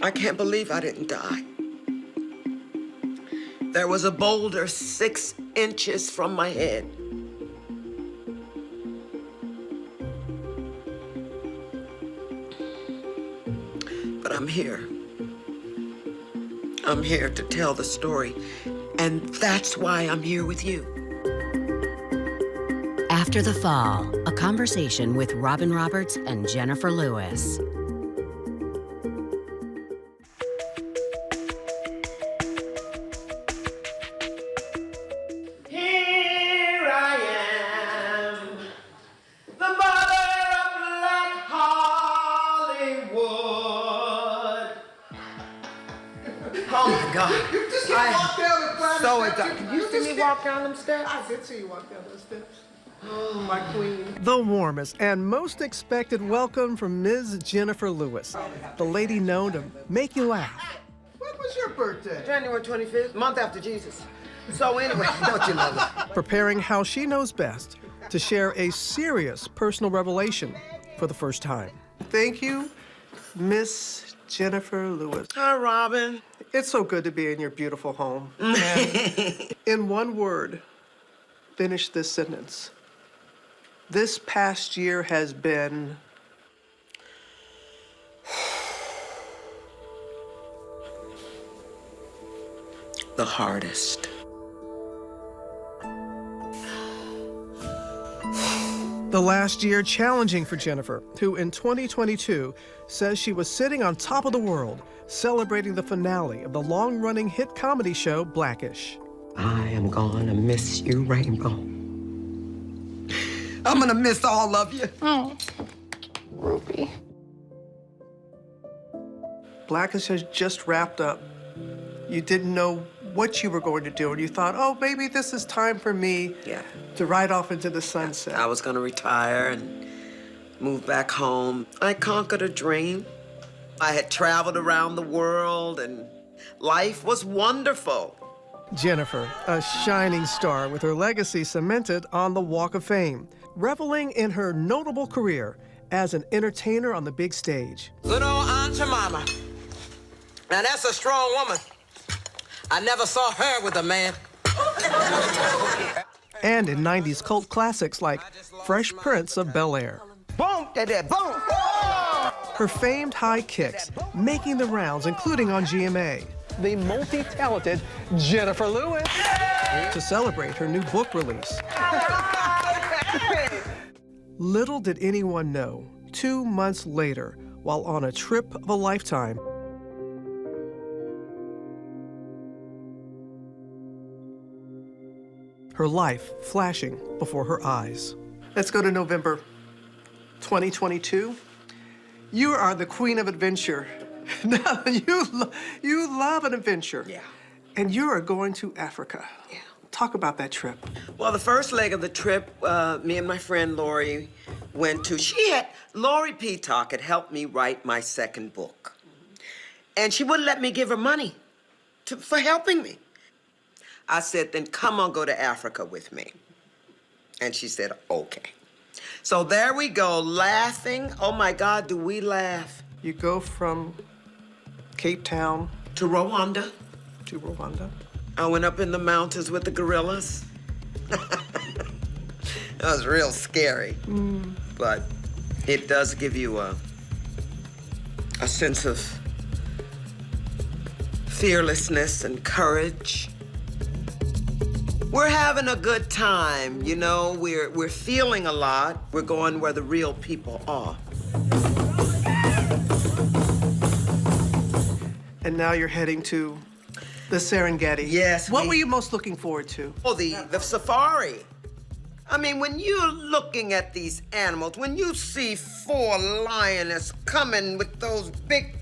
I can't believe I didn't die. There was a boulder 6 inches from my head. But I'm here. I'm here to tell the story, and that's why I'm here with you. After the Fall, a conversation with Robin Roberts and Jenifer Lewis. Here I am, the mother of Black Hollywood. Oh my God. You just can't walk down the flight So of it's steps. Did you see me walk down them steps? I did see you walk down those steps. Oh, my queen. The warmest and most expected welcome from Ms. Jenifer Lewis, the lady known to make you laugh. When was your birthday? January 25th, month after Jesus. So anyway, don't you love it? Preparing how she knows best to share a serious personal revelation for the first time. Thank you, Miss Jenifer Lewis. Hi, Robin. It's so good to be in your beautiful home. And in one word, finish this sentence. This past year has been the hardest. the last year challenging for Jenifer, who in 2022 says she was sitting on top of the world, celebrating the finale of the long-running hit comedy show Blackish. I am gonna miss you, Rainbow. I'm gonna miss all of you. Oh, Ruby. Blackish has just wrapped up. You didn't know what you were going to do, and you thought, oh, maybe this is time for me to ride off into the sunset. I was gonna retire and move back home. I conquered a dream. I had traveled around the world, and life was wonderful. Jenifer, a shining star with her legacy cemented on the Walk of Fame, reveling in her notable career as an entertainer on the big stage. Good old Aunt Jemima. Now that's a strong woman. I never saw her with a man. And in 90s cult classics like Fresh Prince of Bel-Air. Boom, that, boom. Her famed high kicks, making the rounds, including on GMA. The multi-talented Jenifer Lewis. To celebrate her new book release. Little did anyone know, 2 months later, while on a trip of a lifetime, her life flashing before her eyes. Let's go to November 2022. You are the queen of adventure. Now, you love an adventure. Yeah. And you are going to Africa. Yeah. Talk about that trip. Well, the first leg of the trip, me and my friend Lori went to, Lori Peacock had helped me write my second book. And she wouldn't let me give her money for helping me. I said, then come on, go to Africa with me. And she said, okay. So there we go, laughing. Oh my God, do we laugh. You go from Cape Town To Rwanda. to Rwanda. I went up in the mountains with the gorillas. That was real scary. But it does give you a sense of fearlessness and courage. We're having a good time, you know, we're feeling a lot. We're going where the real people are. And now you're heading to the Serengeti. Yes. What were you most looking forward to? Oh, the safari. I mean, when you're looking at these animals, when you see 4 lionesses coming with those big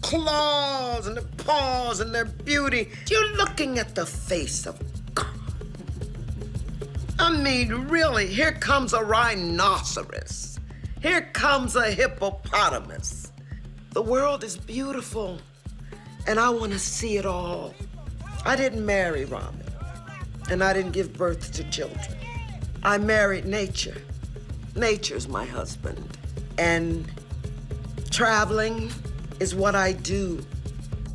claws and the paws and their beauty, you're looking at the face of God. I mean, really, here comes a rhinoceros. Here comes a hippopotamus. The world is beautiful, and I want to see it all. I didn't marry Robin, and I didn't give birth to children. I married nature. Nature's my husband. And traveling is what I do.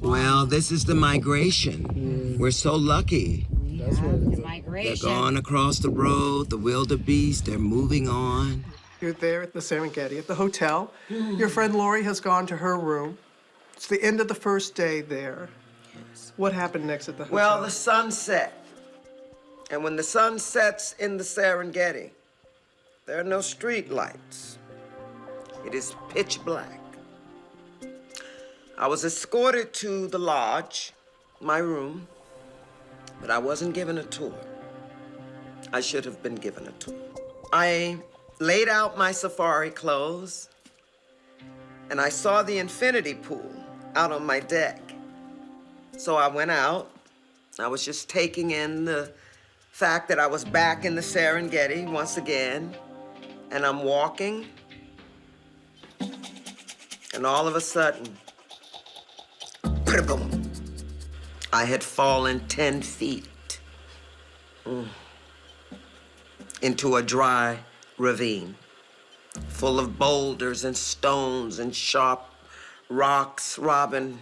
Well, this is the migration. We're so lucky. That's what it is. They're Migration. gone across the road, the wildebeest, they're moving on. You're there at the Serengeti, at the hotel. Your friend Lori has gone to her room. It's the end of the first day there. What happened next at the hotel? Well, the sun set. And when the sun sets in the Serengeti, there are no street lights. It is pitch black. I was escorted to the lodge, my room, but I wasn't given a tour. I should have been given a tour. I laid out my safari clothes, and I saw the infinity pool out on my deck. So I went out. I was just taking in the fact that I was back in the Serengeti once again, and I'm walking, and all of a sudden, boom, I had fallen 10 feet into a dry ravine full of boulders and stones and sharp rocks. Robin,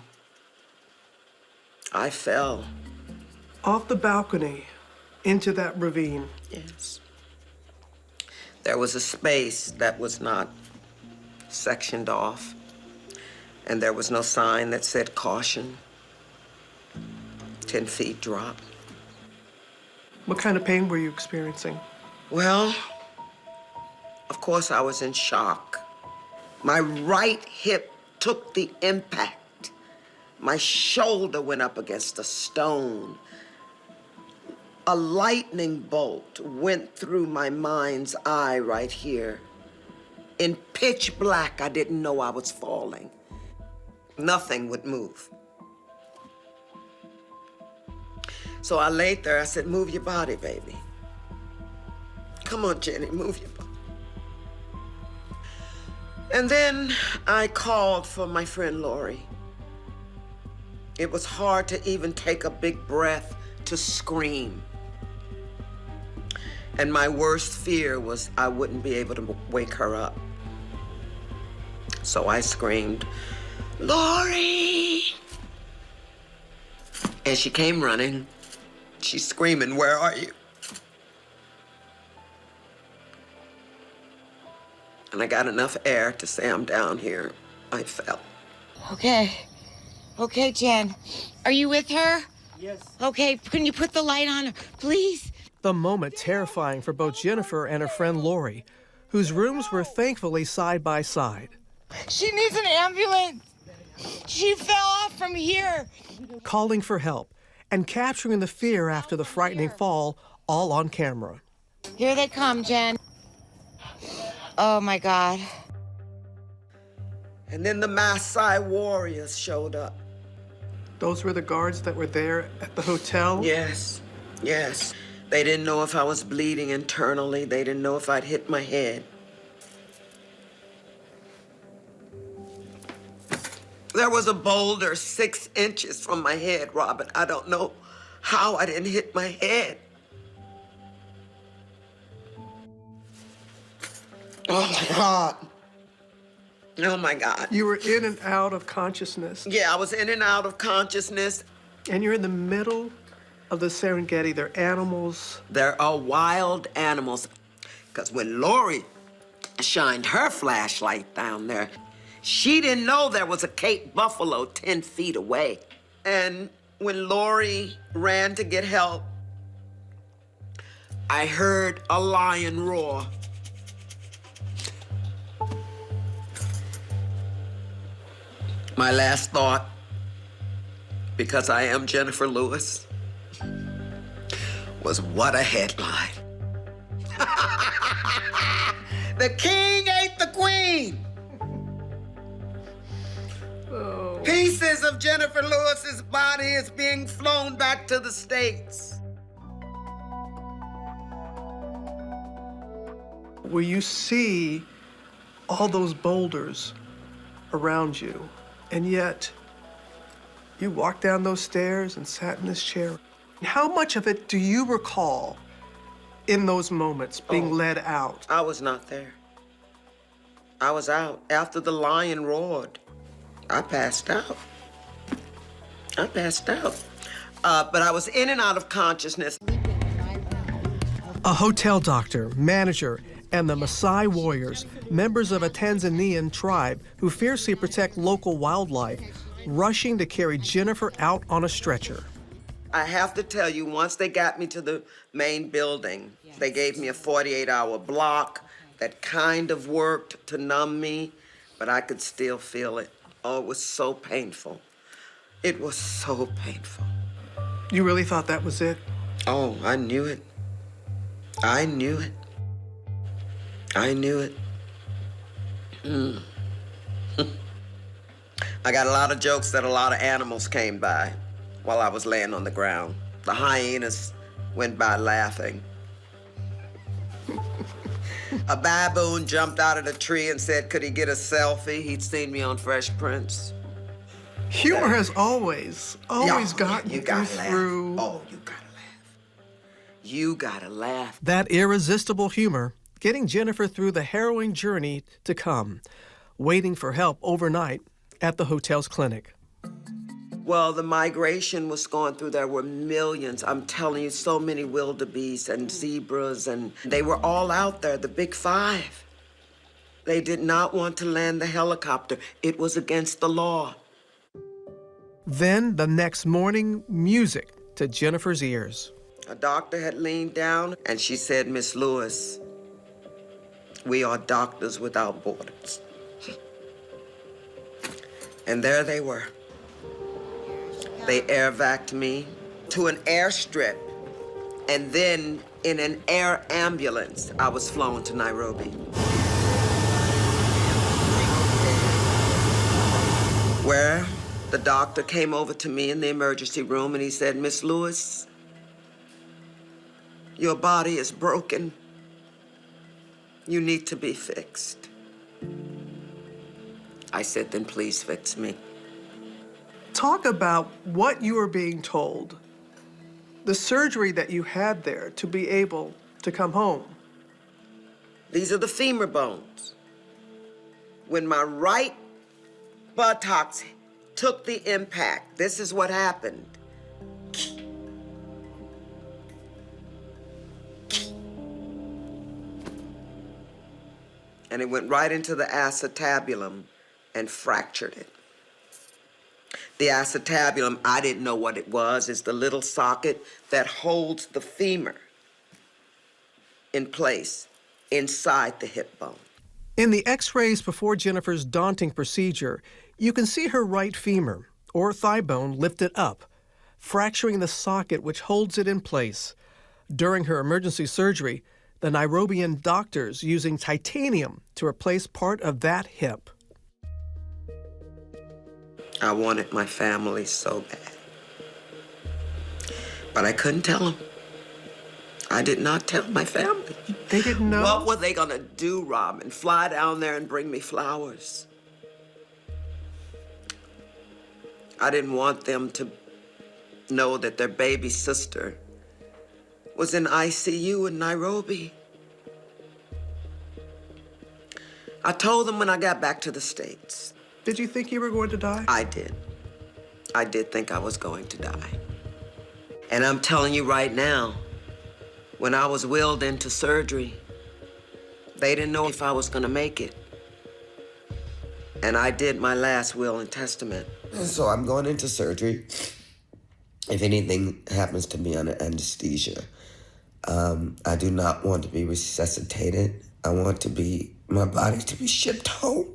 I fell. Off the balcony into that ravine. Yes. There was a space that was not sectioned off, and there was no sign that said caution. 10 feet drop. What kind of pain were you experiencing? Well, of course I was in shock. My right hip took the impact. My shoulder went up against a stone. A lightning bolt went through my mind's eye right here. In pitch black, I didn't know I was falling. Nothing would move. So I laid there, I said, move your body, baby. Come on, Jenny, move your body. And then I called for my friend Lori. It was hard to even take a big breath to scream. And my worst fear was I wouldn't be able to wake her up. So I screamed, Lori! And she came running. She's screaming, where are you? And I got enough air to say, I'm down here. I fell. Okay. Okay, Jen. Are you with her? Yes. Okay, can you put the light on her, please? The moment terrifying for both Jenifer and her friend Lori, whose rooms were thankfully side by side. She needs an ambulance. She fell off from here. Calling for help and capturing the fear after the frightening fall, all on camera. Here they come, Jen. Oh, my God. And then the Maasai warriors showed up. Those were the guards that were there at the hotel? Yes, yes. They didn't know if I was bleeding internally. They didn't know if I'd hit my head. There was a boulder 6 inches from my head, Robin. I don't know how I didn't hit my head. Oh, my God. Oh, my God. You were in and out of consciousness. Yeah, I was in and out of consciousness. And you're in the middle of the Serengeti. There are animals. There are wild animals. Because when Lori shined her flashlight down there, she didn't know there was a Cape buffalo 10 feet away. And when Lori ran to get help, I heard a lion roar. My last thought, because I am Jenifer Lewis, was what a headline. The king ate the queen. Oh. Pieces of Jenifer Lewis's body is being flown back to the States. Where you see all those boulders around you, and yet you walked down those stairs and sat in this chair. How much of it do you recall in those moments being led out? I was not there. I was out. After the lion roared, I passed out. I passed out. But I was in and out of consciousness. A hotel doctor, manager, and the Maasai warriors, members of a Tanzanian tribe who fiercely protect local wildlife, rushing to carry Jenifer out on a stretcher. I have to tell you, once they got me to the main building, they gave me a 48-hour block that kind of worked to numb me, but I could still feel it. Oh, it was so painful. It was so painful. You really thought that was it? Oh, I knew it. I knew it. I knew it. I got a lot of jokes that a lot of animals came by while I was laying on the ground. The hyenas went by laughing. A baboon jumped out of the tree and said, could he get a selfie? He'd seen me on Fresh Prince. Humor has always gotten you gotta through. Laugh. Oh, you gotta laugh. You gotta laugh. That irresistible humor, getting Jenifer through the harrowing journey to come, waiting for help overnight at the hotel's clinic. Well, the migration was going through. There were millions. I'm telling you, so many wildebeest and zebras, and they were all out there, the big five. They did not want to land the helicopter. It was against the law. Then, the next morning, music to Jenifer's ears. A doctor had leaned down, and she said, Miss Lewis, we are Doctors Without Borders. And there they were. They air-vac'd me to an airstrip, and then in an air ambulance, I was flown to Nairobi. Where the doctor came over to me in the emergency room and he said, Miss Lewis, your body is broken. You need to be fixed. I said, then please fix me. Talk about what you were being told, the surgery that you had there to be able to come home. These are the femur bones. When my right buttocks took the impact, this is what happened. And it went right into the acetabulum and fractured it. The acetabulum, I didn't know what it was. It's the little socket that holds the femur in place inside the hip bone. In the x-rays before Jenifer's daunting procedure, you can see her right femur, or thigh bone, lifted up, fracturing the socket which holds it in place. During her emergency surgery, the Nairobian doctors using titanium to replace part of that hip. I wanted my family so bad. But I couldn't tell them. I did not tell my family. They didn't know? What were they gonna do, Robin? Fly down there and bring me flowers? I didn't want them to know that their baby sister was in ICU in Nairobi. I told them when I got back to the States. Did you think you were going to die? I did. I did think I was going to die. And I'm telling you right now, when I was wheeled into surgery, they didn't know if I was gonna make it. And I did my last will and testament. So I'm going into surgery. If anything happens to me under anesthesia, I do not want to be resuscitated. I want my body to be shipped home.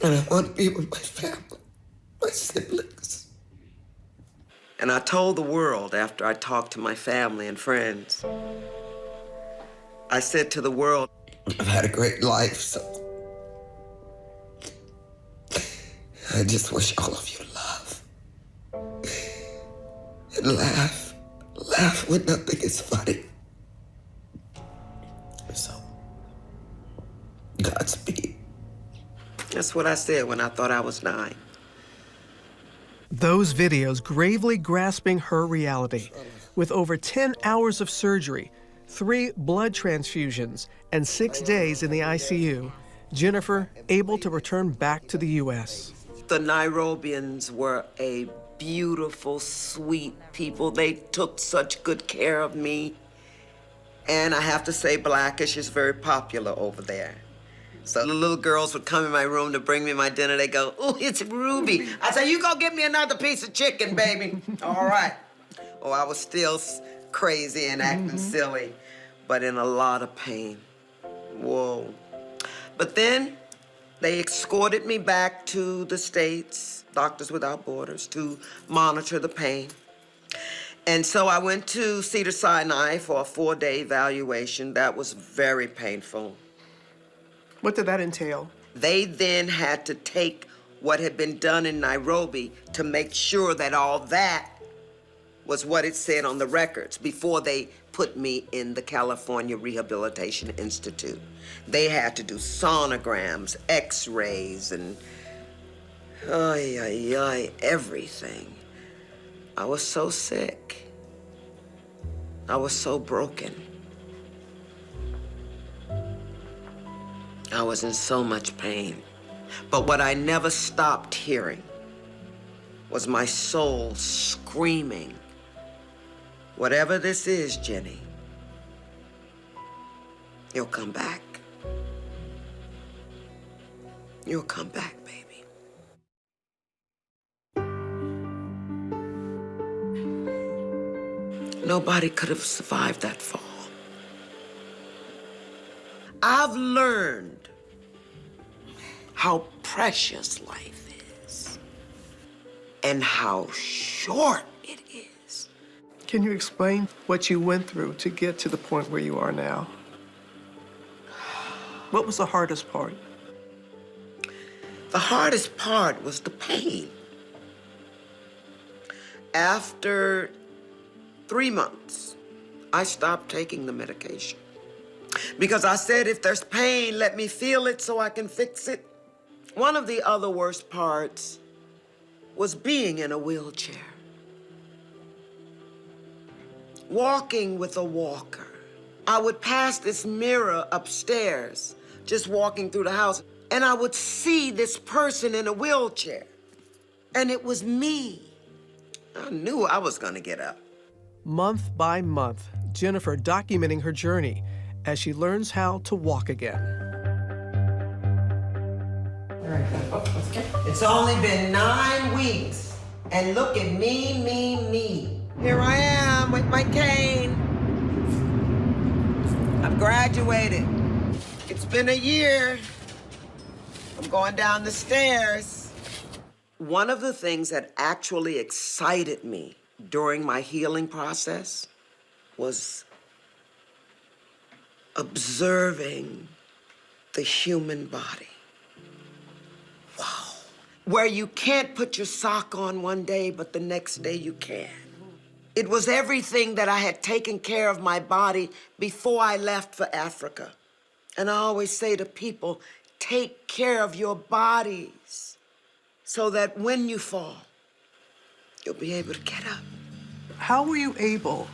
And I want to be with my family, my siblings. And I told the world after I talked to my family and friends, I said to the world, I've had a great life, so I just wish all of you love. And laugh. Laugh when nothing is funny. So, Godspeed. That's what I said when I thought I was dying. Those videos gravely grasping her reality. With over 10 hours of surgery, 3 blood transfusions, and 6 days in the ICU, Jenifer able to return back to the U.S. The Nairobians were a beautiful, sweet people. They took such good care of me. And I have to say, Blackish is very popular over there. So the little girls would come in my room to bring me my dinner. They go, "Ooh, it's Ruby." I say, "You go get me another piece of chicken, baby." All right. Oh, I was still crazy and acting silly, but in a lot of pain. Whoa. But then they escorted me back to the States, Doctors Without Borders, to monitor the pain. And so I went to Cedars-Sinai for a 4-day evaluation. That was very painful. What did that entail? They then had to take what had been done in Nairobi to make sure that all that was what it said on the records before they put me in the California Rehabilitation Institute. They had to do sonograms, x-rays, and everything. I was so sick. I was so broken. I was in so much pain. But what I never stopped hearing was my soul screaming, "Whatever this is, Jenny, you'll come back. You'll come back, baby." Nobody could have survived that fall. I've learned how precious life is and how short it is. Can you explain what you went through to get to the point where you are now? What was the hardest part? The hardest part was the pain. After 3 months, I stopped taking the medication. Because I said, if there's pain, let me feel it so I can fix it. One of the other worst parts was being in a wheelchair. Walking with a walker. I would pass this mirror upstairs, just walking through the house, and I would see this person in a wheelchair. And it was me. I knew I was gonna get up. Month by month, Jenifer documenting her journey as she learns how to walk again. It's only been 9 weeks, and look at me. Here I am with my cane. I've graduated. It's been a year. I'm going down the stairs. One of the things that actually excited me during my healing process was observing the human body. Wow. Where you can't put your sock on one day, but the next day you can. It was everything that I had taken care of my body before I left for Africa. And I always say to people, take care of your bodies so that when you fall, you'll be able to get up. How were you able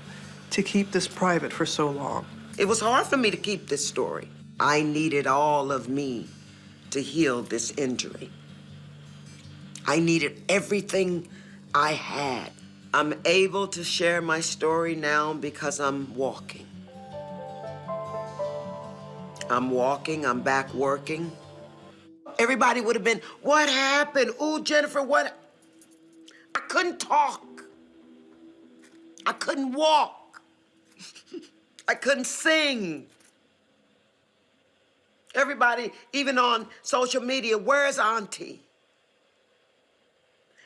to keep this private for so long? It was hard for me to keep this story. I needed all of me to heal this injury. I needed everything I had. I'm able to share my story now because I'm walking. I'm walking, I'm back working. Everybody would have been, "What happened? Ooh, Jenifer, what?" I couldn't talk. I couldn't walk. I couldn't sing. Everybody, even on social media, "Where's Auntie?"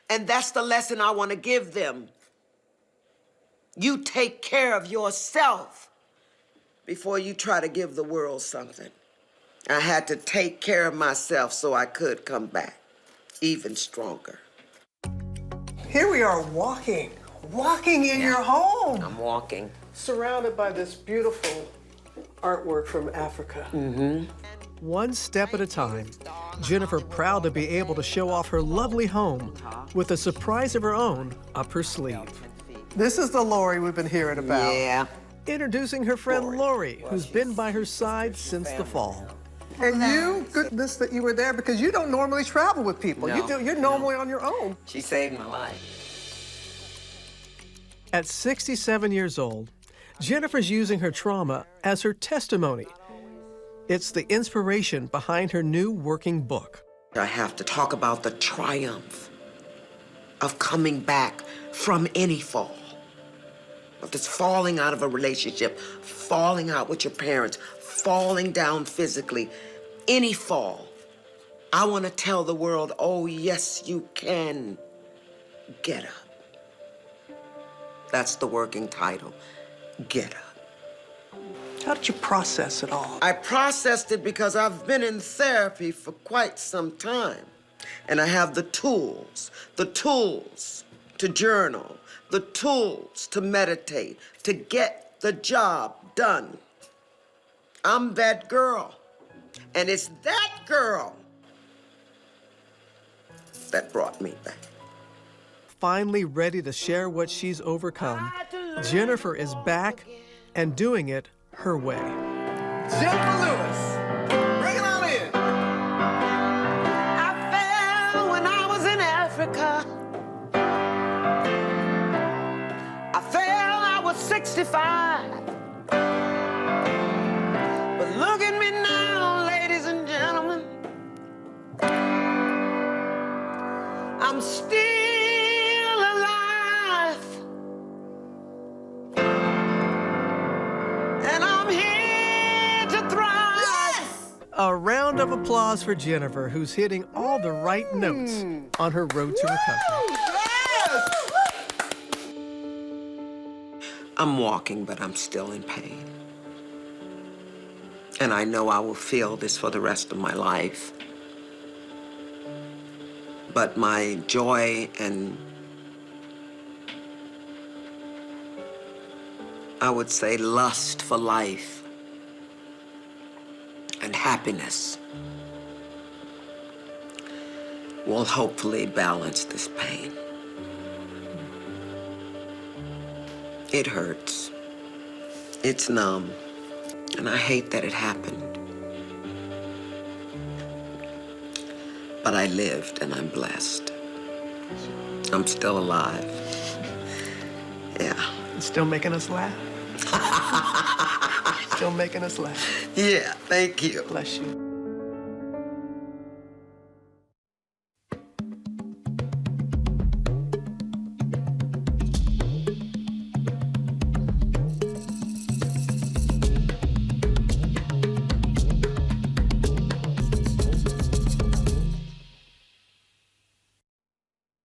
And that's the lesson I want to give them. You take care of yourself before you try to give the world something. I had to take care of myself so I could come back even stronger. Here we are walking in your home. I'm walking. Surrounded by this beautiful artwork from Africa. One step at a time, Jenifer proud to be able to show off her lovely home with a surprise of her own up her sleeve. This is the Lori we've been hearing about. Yeah. Introducing her friend Lori, who's been by her side since the fall. And you, goodness that you were there because you don't normally travel with people. No, You're normally on your own. She saved my life. At 67 years old, Jenifer's using her trauma as her testimony. It's the inspiration behind her new working book. I have to talk about the triumph of coming back from any fall. Of just falling out of a relationship, falling out with your parents, falling down physically, any fall. I want to tell the world, oh, yes, you can get up. That's the working title, Get Up. How did you process it all? I processed it because I've been in therapy for quite some time. And I have the tools to journal, the tools to meditate, to get the job done. I'm that girl. And it's that girl that brought me back. Finally ready to share what she's overcome, Jenifer is back and doing it her way. Jenifer Lewis, bring it on in. I fell when I was in Africa. I fell, I was 65. But look at me now, ladies and gentlemen. I'm still alive. And I'm here to thrive. Yes! A round of applause for Jenifer, who's hitting all the right notes on her road to recovery. I'm walking, but I'm still in pain. And I know I will feel this for the rest of my life. But my joy and, I would say, lust for life and happiness will hopefully balance this pain. It hurts. It's numb. And I hate that it happened. But I lived and I'm blessed. I'm still alive. Yeah. It's still making us laugh. Still making us laugh. Yeah, thank you. Bless you.